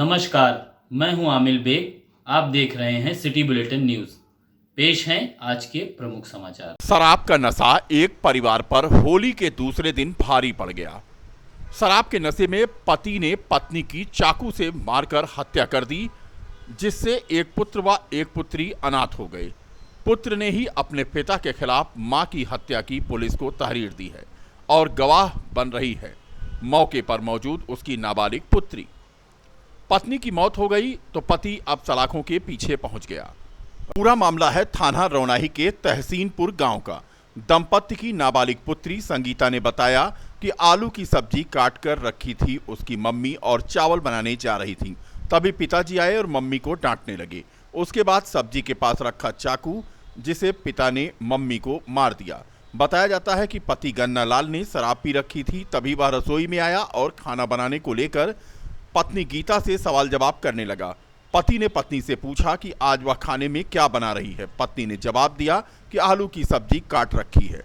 नमस्कार, मैं हूं आमिल बेग। आप देख रहे हैं सिटी बुलेटिन न्यूज। पेश हैं आज के प्रमुख समाचार। शराब का नशा एक परिवार पर होली के दूसरे दिन भारी पड़ गया। शराब के नशे में पति ने पत्नी की चाकू से मारकर हत्या कर दी, जिससे एक पुत्र व एक पुत्री अनाथ हो गए। पुत्र ने ही अपने पिता के खिलाफ मां की हत्या की पुलिस को तहरीर दी है और गवाह बन रही है मौके पर मौजूद उसकी नाबालिग पुत्री। पत्नी की मौत हो गई तो पति अब सलाखों के पीछे पहुंच गया। पूरा मामला है थाना रौनाही के तहसीनपुर गांव का। दंपत्ति की नाबालिग पुत्री संगीता ने बताया कि आलू की सब्जी काट कर रखी थी उसकी मम्मी और चावल बनाने जा रही थी। तभी पिताजी आए और मम्मी को डांटने लगे। उसके बाद सब्जी के पास रखा चाकू जिसे पिता ने मम्मी को मार दिया। बताया जाता है कि पति गन्ना लाल ने शराब पी रखी थी, तभी वह रसोई में आया और खाना बनाने को लेकर पत्नी गीता से सवाल जवाब करने लगा। पति ने पत्नी से पूछा कि आज वह खाने में क्या बना रही है। पत्नी ने जवाब दिया कि आलू की सब्जी काट रखी है,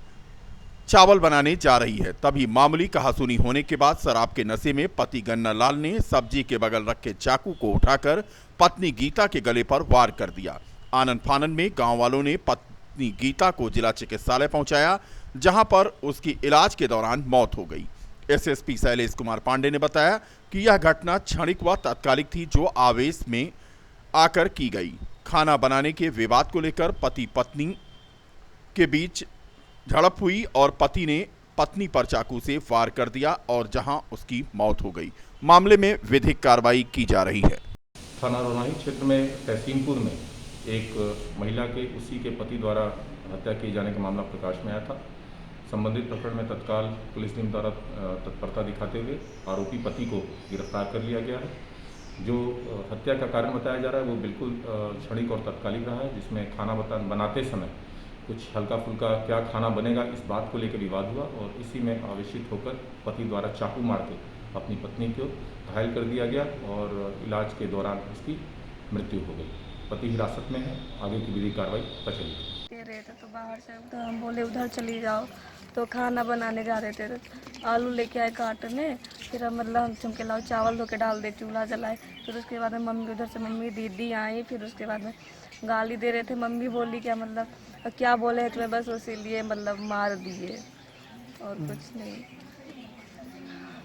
चावल बनाने जा रही है। तभी मामूली कहासुनी होने के बाद शराब के नशे में पति गन्ना लाल ने सब्जी के बगल रखे चाकू को उठाकर पत्नी गीता के गले पर वार कर दिया। आनन फानन में गांव वालों ने पत्नी गीता को जिला चिकित्सालय पहुंचाया, जहां पर उसकी इलाज के दौरान मौत हो गई। एसएसपी शैलेश कुमार पांडे ने बताया कि यह घटना क्षणिक व तात्कालिक थी, जो आवेश में आकर की गई। खाना बनाने के विवाद को लेकर पति पत्नी के बीच झड़प हुई और पति ने पत्नी पर चाकू से वार कर दिया और जहां उसकी मौत हो गई। मामले में विधिक कार्रवाई की जा रही है। थाना रौनाही क्षेत्र में तहसीनपुर में एक महिला के उसी के पति द्वारा हत्या किए जाने का मामला प्रकाश में आया था। संबंधित प्रकरण में तत्काल पुलिस टीम द्वारा तत्परता दिखाते हुए आरोपी पति को गिरफ्तार कर लिया गया है। जो हत्या का कारण बताया जा रहा है वो बिल्कुल क्षणिक और तत्कालिक रहा है, जिसमें खाना बनाते समय कुछ हल्का फुल्का क्या खाना बनेगा इस बात को लेकर विवाद हुआ और इसी में आवेशित होकर पति द्वारा चाकू मार के अपनी पत्नी को घायल कर दिया गया और इलाज के दौरान उसकी मृत्यु हो गई। पति हिरासत में है, आगे की विधिक कार्रवाई प्रचलित दे रहे थे तो बाहर से तो हम बोले उधर चली जाओ, तो खाना बनाने जा रहे थे तो आलू लेके आए काटने। फिर हम हम चमके लाओ चावल धो के डाल दे, चूल्हा जलाए। फिर उसके बाद में मम्मी उधर से मम्मी दीदी आई। फिर उसके बाद में गाली दे रहे थे। मम्मी बोली क्या क्या बोले हैं तुम्हें, बस इसीलिए मार दिए और कुछ नहीं।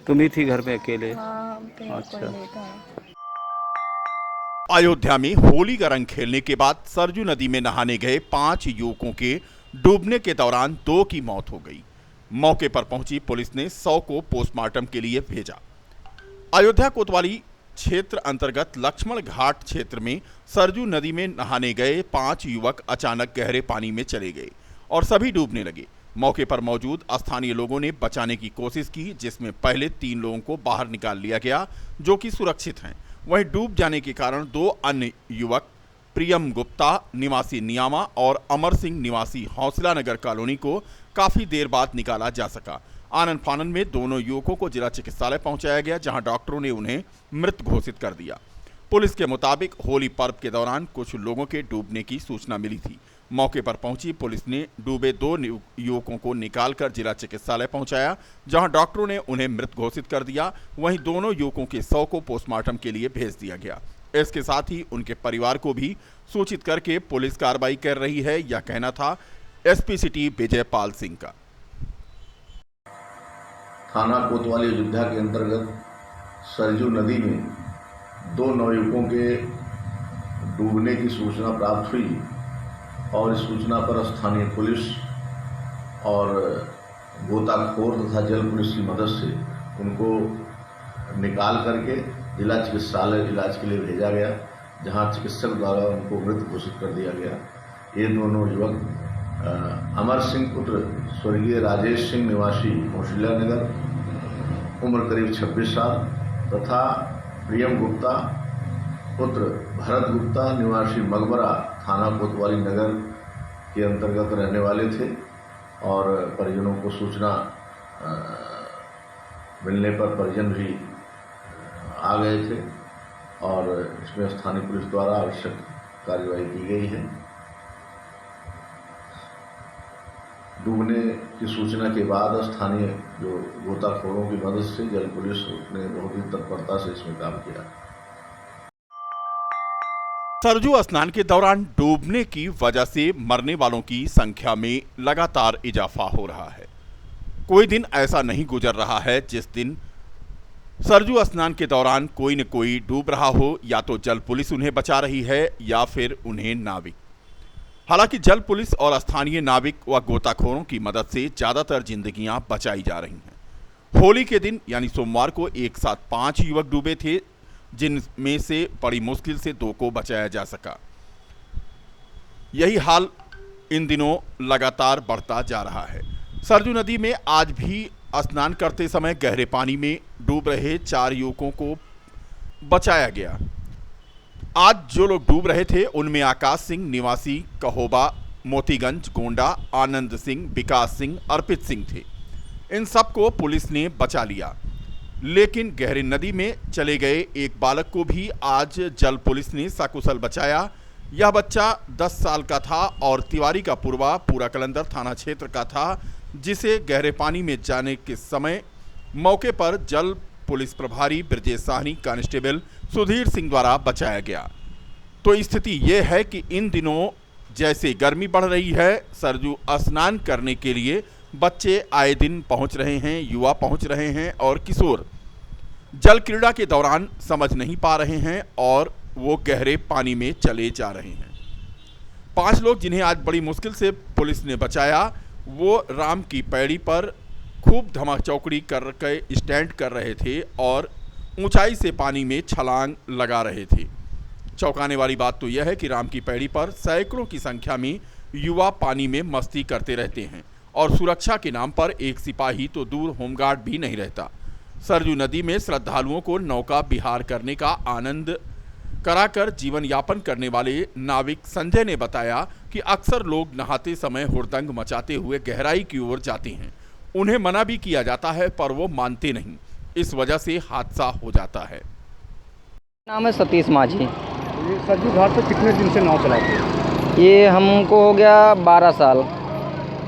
तुम ही थी घर में अकेले? हाँ, हम थे, अच्छा। कोई नहीं था। अयोध्या में होली का रंग खेलने के बाद सरजू नदी में नहाने गए 5 युवकों के डूबने के दौरान 2 की मौत हो गई। मौके पर पहुंची पुलिस ने 100 को पोस्टमार्टम के लिए भेजा। अयोध्या कोतवाली क्षेत्र अंतर्गत लक्ष्मण घाट क्षेत्र में सरजू नदी में नहाने गए 5 युवक अचानक गहरे पानी में चले गए और सभी डूबने लगे। मौके पर मौजूद स्थानीय लोगों ने बचाने की कोशिश की, जिसमें पहले 3 लोगों को बाहर निकाल लिया गया जो कि सुरक्षित हैं। वहीं डूब जाने के कारण 2 अन्य युवक प्रियम गुप्ता निवासी नियामा और अमर सिंह निवासी हौसला नगर कॉलोनी को काफी देर बाद निकाला जा सका। आनन फानन में दोनों युवकों को जिला चिकित्सालय पहुंचाया गया, जहां डॉक्टरों ने उन्हें मृत घोषित कर दिया। पुलिस के मुताबिक होली पर्व के दौरान कुछ लोगों के डूबने की सूचना मिली थी। मौके पर पहुंची पुलिस ने डूबे 2 युवकों को निकालकर जिला चिकित्सालय पहुंचाया, जहां डॉक्टरों ने उन्हें मृत घोषित कर दिया। वहीं दोनों युवकों के 100 को पोस्टमार्टम के लिए भेज दिया गया। इसके साथ ही उनके परिवार को भी सूचित करके पुलिस कार्रवाई कर रही है, यह कहना था एसपी सिटी विजयपाल सिंह का। थाना कोतवाली अयोध्या के अंतर्गत सरजू नदी में 2 नवयुवकों के डूबने की सूचना प्राप्त हुई और इस सूचना पर स्थानीय पुलिस और गोताखोर तथा जल पुलिस की मदद से उनको निकाल करके जिला चिकित्सालय इलाज के लिए भेजा गया, जहां चिकित्सक द्वारा उनको मृत घोषित कर दिया गया। ये दोनों युवक अमर सिंह पुत्र स्वर्गीय राजेश सिंह निवासी हौसला नगर, उम्र करीब 26 साल, तथा प्रियम गुप्ता पुत्र भरत गुप्ता निवासी मकबरा थाना कोतवाली नगर के अंतर्गत रहने वाले थे और परिजनों को सूचना मिलने पर परिजन भी आ गए थे और इसमें स्थानीय पुलिस द्वारा आवश्यक कार्रवाई की गई है। डूबने की सूचना के बाद स्थानीय जो गोताखोरों की मदद से जल पुलिस ने बहुत ही तत्परता से इसमें काम किया। सरयू स्नान के दौरान डूबने की वजह से मरने वालों की संख्या में लगातार इजाफा हो रहा है। कोई दिन ऐसा नहीं गुजर रहा है जिस दिन सरयू स्नान के दौरान कोई न कोई डूब रहा हो, या तो जल पुलिस उन्हें बचा रही है या फिर उन्हें नाविक। हालांकि जल पुलिस और स्थानीय नाविक व गोताखोरों की मदद से ज्यादातर जिंदगियां बचाई जा रही हैं। होली के दिन यानी सोमवार को एक साथ 5 युवक डूबे थे, जिनमें से बड़ी मुश्किल से 2 को बचाया जा सका। यही हाल इन दिनों लगातार बढ़ता जा रहा है। सरयू नदी में आज भी स्नान करते समय गहरे पानी में डूब रहे 4 युवकों को बचाया गया। आज जो लोग डूब रहे थे उनमें आकाश सिंह निवासी कहोबा, मोतीगंज, गोंडा, आनंद सिंह, विकास सिंह, अर्पित सिंह थे। इन सबको पुलिस ने बचा लिया, लेकिन गहरी नदी में चले गए एक बालक को भी आज जल पुलिस ने सकुशल बचाया। यह बच्चा 10 साल का था और तिवारी का पूर्वा पूरा कलंदर थाना क्षेत्र का था, जिसे गहरे पानी में जाने के समय मौके पर जल पुलिस प्रभारी ब्रजेश साहनी, कांस्टेबल सुधीर सिंह द्वारा बचाया गया। तो स्थिति यह है कि इन दिनों जैसे गर्मी बढ़ रही है, सरयू स्नान करने के लिए बच्चे आए दिन पहुंच रहे हैं, युवा पहुंच रहे हैं और किशोर जल क्रीड़ा के दौरान समझ नहीं पा रहे हैं और वो गहरे पानी में चले जा रहे हैं। 5 लोग जिन्हें आज बड़ी मुश्किल से पुलिस ने बचाया, वो राम की पैड़ी पर खूब धमा चौकड़ी करके स्टैंड कर रहे थे और ऊंचाई से पानी में छलांग लगा रहे थे। चौंकाने वाली बात तो यह है कि राम की पैड़ी पर सैकड़ों की संख्या में युवा पानी में मस्ती करते रहते हैं और सुरक्षा के नाम पर एक सिपाही तो दूर होमगार्ड भी नहीं रहता। सरयू नदी में श्रद्धालुओं को नौका विहार करने का आनंद कराकर जीवन यापन करने वाले नाविक संजय ने बताया कि अक्सर लोग नहाते समय हुड़दंग मचाते हुए गहराई की ओर जाते हैं। उन्हें मना भी किया जाता है पर वो मानते नहीं, इस वजह से हादसा हो जाता है। नाम है सतीश माझी। ये सरयू घाट पर कितने दिन से नाव चलाते हैं? ये हमको हो गया 12 साल।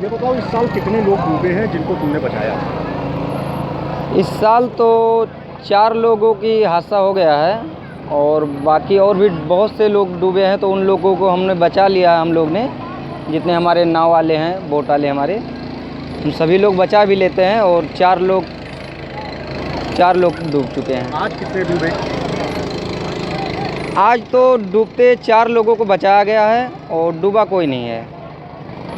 ये बताओ, इस साल कितने लोग डूबे हैं जिनको तुमने बचाया? इस साल तो 4 लोगों की हादसा हो गया है और बाकी और भी बहुत से लोग डूबे हैं, तो उन लोगों को हमने बचा लिया। हम लोग ने जितने हमारे नाव वाले हैं, बोट वाले हमारे, हम सभी लोग बचा भी लेते हैं और 4 लोग डूब चुके हैं। आज कितने डूबे? आज तो डूबते 4 लोगों को बचाया गया है और डूबा कोई नहीं है।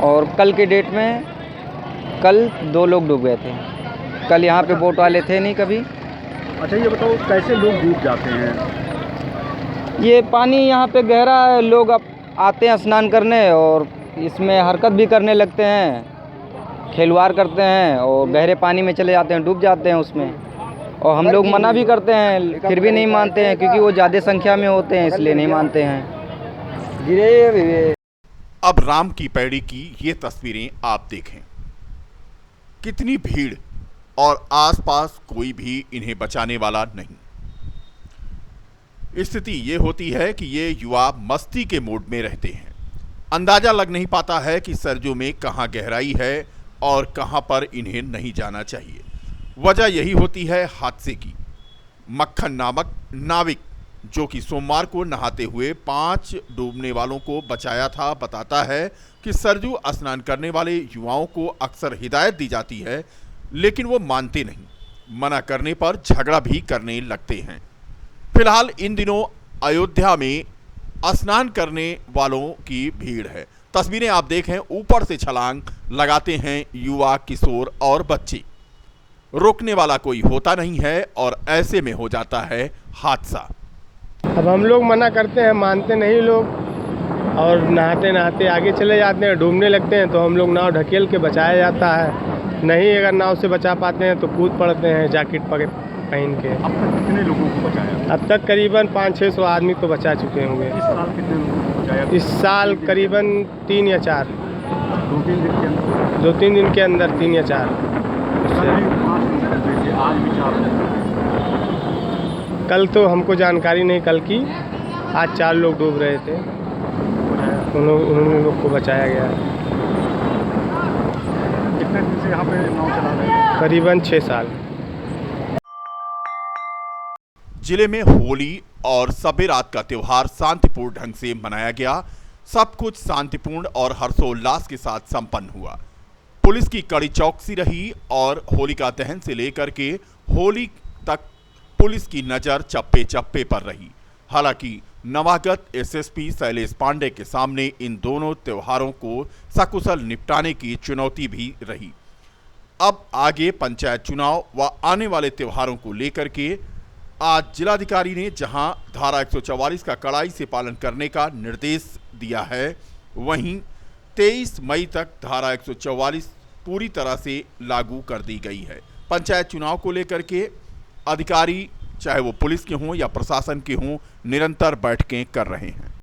और कल के डेट में कल 2 लोग डूब गए थे। कल यहाँ पे बोट वाले थे नहीं कभी। अच्छा, ये बताओ कैसे लोग डूब जाते हैं? ये पानी यहाँ पे गहरा है, लोग अब आते हैं स्नान करने और इसमें हरकत भी करने लगते हैं, खेलवाड़ करते हैं और गहरे पानी में चले जाते हैं, डूब जाते हैं उसमें। और हम लोग मना भी करते हैं फिर भी नहीं मानते हैं, क्योंकि वो ज़्यादा संख्या में होते हैं इसलिए नहीं मानते हैं। गिरे। अब राम की पैड़ी की ये तस्वीरें आप देखें, कितनी भीड़ और आसपास कोई भी इन्हें बचाने वाला नहीं। स्थिति ये होती है कि ये युवा मस्ती के मूड में रहते हैं। अंदाजा लग नहीं पाता है कि सरयू में कहाँ गहराई है और कहाँ पर इन्हें नहीं जाना चाहिए। वजह यही होती है हादसे की। मक्खन नामक नाविक जो कि सोमवार को नहाते हुए 5 डूबने वालों को बचाया था, बताता है कि सरयू स्नान करने वाले युवाओं को अक्सर हिदायत दी जाती है, लेकिन वो मानते नहीं। मना करने पर झगड़ा भी करने लगते हैं। फिलहाल इन दिनों अयोध्या में स्नान करने वालों की भीड़ है। तस्वीरें आप देखें, ऊपर से छलांग लगाते हैं युवा, किशोर और बच्चे। रोकने वाला कोई होता नहीं है और ऐसे में हो जाता है हादसा। अब हम लोग मना करते हैं, मानते नहीं लोग और नहाते नहाते आगे चले जाते हैं, डूबने लगते हैं, तो हम लोग नाव ढकेल के बचाया जाता है। नहीं अगर नाव से बचा पाते हैं तो कूद पड़ते हैं जैकेट पहन के। अब तक कितने लोगों को बचाया? अब तक करीबन 500-600 आदमी तो बचा चुके होंगे। इस साल कितने लोगों को बचाया? इस साल करीबन 3 या 4। 2-3 दिन के अंदर? 2-3 दिन के अंदर 3 या 4। आज भी 4 लोग। कल तो हमको जानकारी नहीं कल की, आज 4 लोग डूब रहे थे, उन्होंने लोग को बचाया गया। कितने दिन से यहाँ पे नाव चला रहे हैं? करीबन 6 साल। जिले में होली और सबे रात का त्योहार शांतिपूर्ण ढंग से मनाया गया। सब कुछ शांतिपूर्ण और हर्षोल्लास के साथ संपन्न हुआ। पुलिस की कड़ी चौकसी रही और होलिका दहन से लेकर के होली तक पुलिस की नजर चप्पे चप्पे पर रही। हालांकि नवागत एसएसपी शैलेश पांडे के सामने इन दोनों त्योहारों को सकुशल निपटाने की चुनौती भी रही। अब आगे पंचायत चुनाव व आने वाले त्योहारों को लेकर के आज जिलाधिकारी ने जहां धारा 144 का कड़ाई से पालन करने का निर्देश दिया है, वहीं 23 मई तक धारा 144 पूरी तरह से लागू कर दी गई है। पंचायत चुनाव को लेकर के अधिकारी चाहे वो पुलिस के हों या प्रशासन के हों निरंतर बैठकें कर रहे हैं।